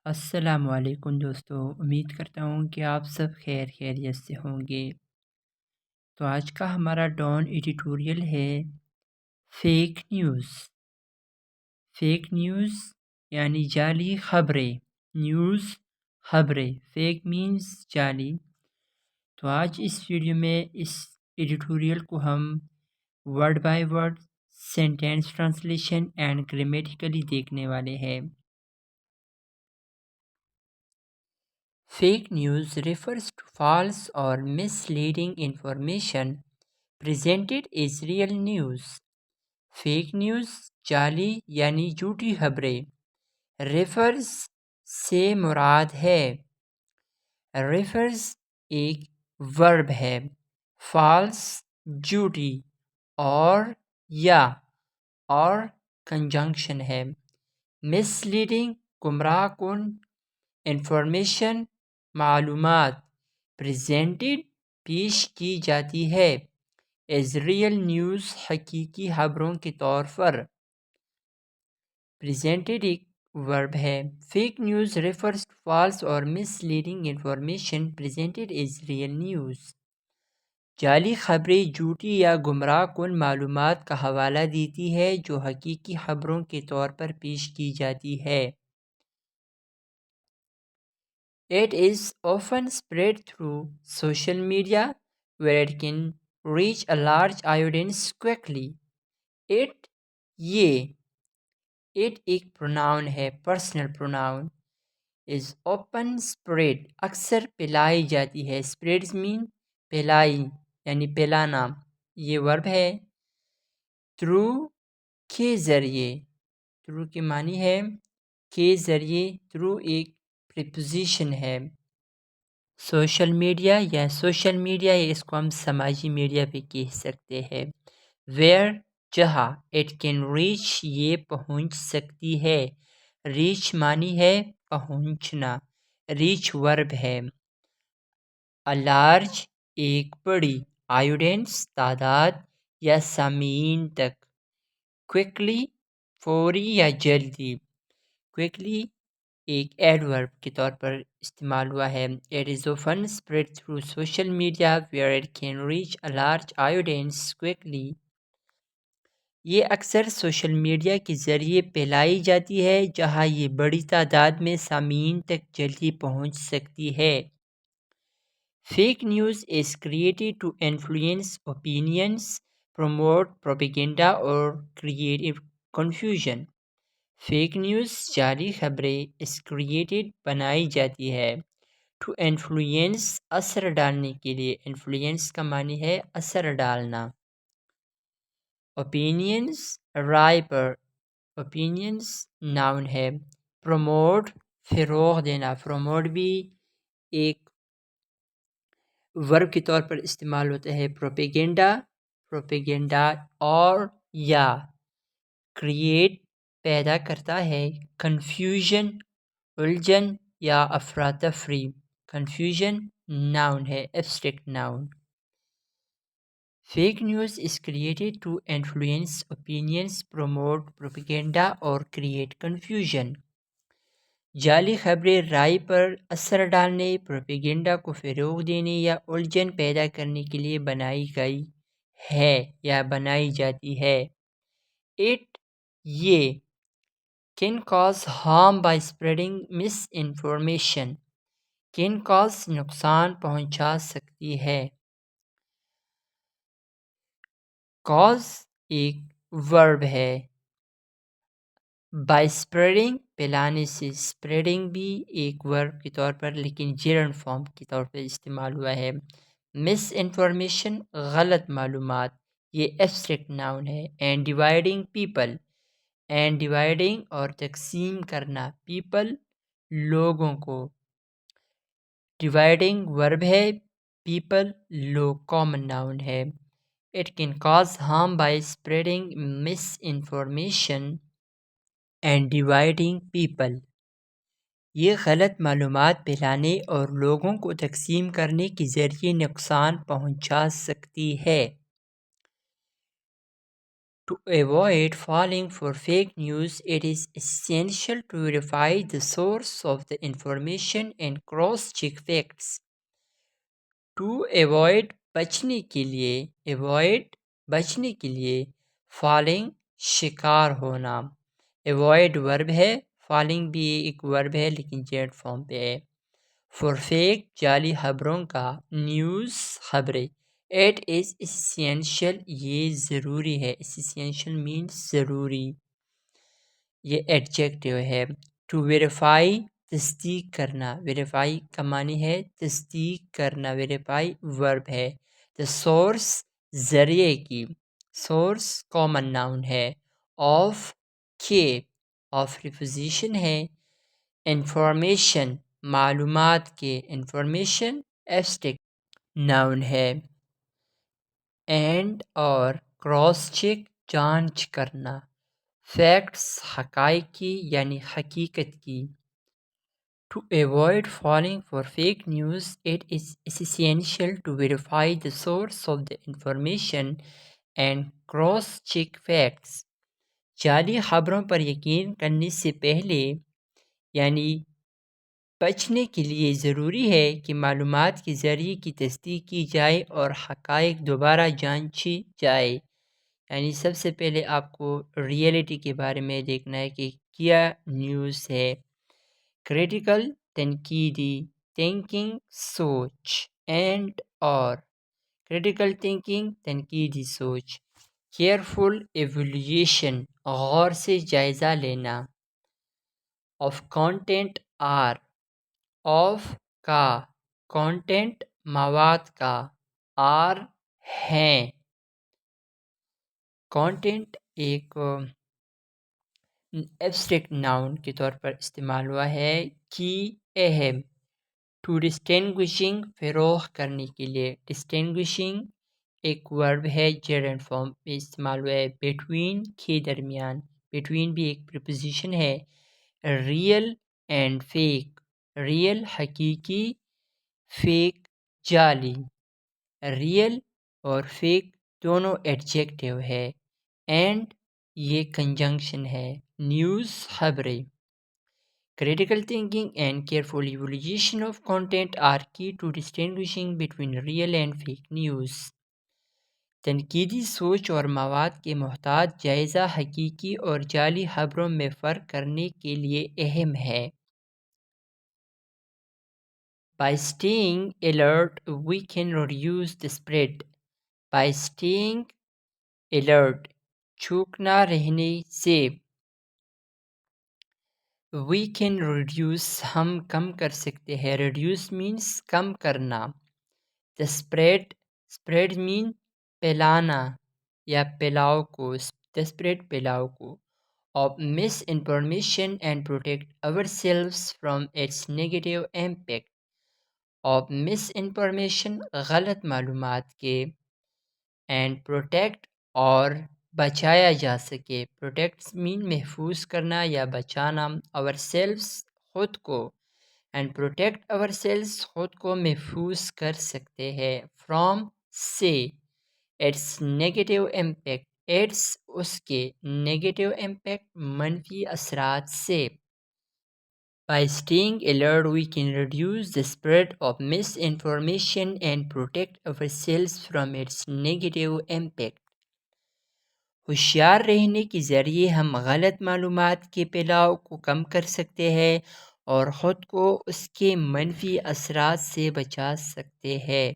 السلام علیکم دوستو، امید کرتا ہوں کہ آپ سب خیریت سے ہوں گے۔ تو آج کا ہمارا ڈان ایڈیٹوریل ہے فیک نیوز۔ فیک نیوز یعنی جعلی خبریں، نیوز خبریں، فیک مینز جعلی۔ تو آج اس ویڈیو میں اس ایڈیٹوریل کو ہم word by word, sentence translation and grammatically دیکھنے والے ہیں۔ Fake news refers to false or misleading information presented as real news. Fake news جعلی یعنی جھوٹی خبریں۔ ریفرز سے مراد ہے، ریفرز ایک ورب ہے، فالس جھوٹی، اور کنجنکشن ہے، مس لیڈنگ گمراہ کن، انفارمیشن معلومات، پریزنٹڈ پیش کی جاتی ہے، ایز ریئل نیوز حقیقی خبروں کے طور پر۔ پریزنٹڈ ایک ورب ہے۔ Fake news refers to false or misleading information presented as real news. جعلی خبریں جھوٹی یا گمراہ کن معلومات کا حوالہ دیتی ہے جو حقیقی خبروں کے طور پر پیش کی جاتی ہے۔ It is often spread through social media where it can reach a large audience quickly. It ایک پروناؤن ہے، personal pronoun. is often spread اکثر پھیلائی جاتی ہے، spreads mean پھیلائی یعنی پھیلانا، یہ ورب ہے۔ through کے ذریعے، through کے معنی ہے کے ذریعے، through ایک پریپوزیشن ہے۔ سوشل میڈیا یا سوشل میڈیا، اس کو ہم سماجی میڈیا بھی کہہ سکتے ہیں۔ ویئر جہاں، اٹ کین ریچ یہ پہنچ سکتی ہے، ریچ معنی ہے پہنچنا، ریچ ورب ہے۔ a large ایک بڑی، آڈینس تعداد یا سامعین تک، کوئکلی فوری یا جلدی، کوئکلی ایک ایڈورب کے طور پر استعمال ہوا ہے۔ It is often spread through social media where it can reach a large audience quickly. یہ اکثر سوشل میڈیا کے ذریعے پھیلائی جاتی ہے جہاں یہ بڑی تعداد میں سامعین تک جلدی پہنچ سکتی ہے۔ Fake news is created to influence opinions, promote propaganda or create confusion. Fake news جعلی خبریں is created بنائی جاتی ہے، to influence اثر ڈالنے کے لیے، influence کا معنی ہے اثر ڈالنا۔ opinions رائے پر، opinions ناؤن ہے۔ promote فروغ دینا، promote بھی ایک ورب کے طور پر استعمال ہوتا ہے۔ propaganda اور یا create پیدا کرتا ہے، کنفیوژن الجھن یا افراتفری، کنفیوژن ناؤن ہے، abstract noun. Fake news is created to influence opinions, promote propaganda اور create confusion. جعلی خبریں رائے پر اثر ڈالنے، پروپیگنڈا کو فروغ دینے یا الجھن پیدا کرنے کے لیے بنائی گئی ہے یا بنائی جاتی ہے۔ یہ can cause harm by spreading misinformation. can cause نقصان پہنچا سکتی ہے۔ cause ایک ورب ہے، by spreading پھیلانے سے، spreading بھی ایک ورب کے طور پر لیکن جیرنڈ فارم کے طور پر استعمال ہوا ہے۔ misinformation غلط معلومات، یہ ایبسٹریکٹ ناؤن ہے۔ and dividing people، and dividing اور تقسیم کرنا، پیپل لوگوں کو، ڈیوائڈنگ ورب ہے، پیپل لوگ کامن ناؤن ہے۔ It can cause harm by spreading miss information and dividing people, یہ غلط معلومات پھیلانے اور لوگوں کو تقسیم کرنے کے ذریعے نقصان پہنچا سکتی ہے۔ To avoid falling for fake news, it is essential to verify the source of the information and cross-check facts. To بچنے کے لیے فالنگ شکار ہونا. Avoid ورب ہے، فالنگ بھی ایک ورب ہے لیکن جیڈ فارم پہ ہے. For fake جعلی خبروں کا، نیوز خبریں. It is essential یہ ضروری ہے. Essential means ضروری، یہ ایڈجیکٹیو ہے. To verify تصدیق کرنا. Verify کا معنی ہے تصدیق کرنا. Verify ورب ہے. The source ذریعے کی. Source common noun ہے. Of کے of preposition ہے. Information معلومات کے. Information abstract noun ہے. And اور cross check جانچ کرنا. Facts حقائق کی یعنی حقیقت کی. To avoid falling for fake news, it is essential to verify the source of the information and cross-check facts. جعلی خبروں پر یقین کرنے سے پہلے یعنی بچنے کے لیے ضروری ہے کہ معلومات کے ذریعے کی تصدیق کی جائے اور حقائق دوبارہ جانچی جائے. یعنی سب سے پہلے آپ کو ریئلٹی کے بارے میں دیکھنا ہے کہ کیا نیوز ہے. کریٹیکل تنقیدی تھنکنگ سوچ اینڈ اور کریٹیکل تھنکنگ تنقیدی سوچ. کیئرفل ایویلویشن غور سے جائزہ لینا. آف کانٹینٹ آر آف کا کانٹینٹ مواد کا آر ہیں. کانٹینٹ ایک ایبسٹریکٹ ناؤن کے طور پر استعمال ہوا ہے. کی اہم. ٹو ڈسٹنگوشنگ فروغ کرنے کے لیے. ڈسٹنگوشنگ ایک ورب ہے جیرنڈ فارم میں استعمال ہوا ہے. بٹوین کے درمیان. بٹوین بھی ایک پریپوزیشن ہے. Real and fake. ریئل حقیقی، فیک جعلی. ریئل اور فیک دونوں ایڈجیکٹیو ہے. اینڈ یہ کنجنکشن ہے. نیوز خبریں. Critical thinking and careful evaluation of content are key to distinguishing between real and fake news. تنقیدی سوچ اور مواد کے محتاط جائزہ حقیقی اور جعلی خبروں میں فرق کرنے کے لیے اہم ہے. By staying alert, we can reduce the spread. By staying alert, چوکنا رہنے سے. We can reduce ہم کم کر سکتے ہیں. Reduce means کم کرنا. The spread mean پھیلانا یا پھیلاؤ کو. The spread پھیلاؤ کو. Of misinformation and protect ourselves from its negative impact. Of misinformation غلط معلومات کے. And protect اور بچایا جا سکے. Protect mean محفوظ کرنا یا بچانا. Ourselves خود کو. And protect ourselves خود کو محفوظ کر سکتے ہیں. From سے its negative impact. its اس کے negative impact منفی اثرات سے. By staying alert, we can reduce the spread of misinformation and protect ourselves from its negative impact. ہوشیار رہنے کے ذریعے ہم غلط معلومات کے پھیلاؤ کو کم کر سکتے ہیں اور خود کو اس کے منفی اثرات سے بچا سکتے ہیں.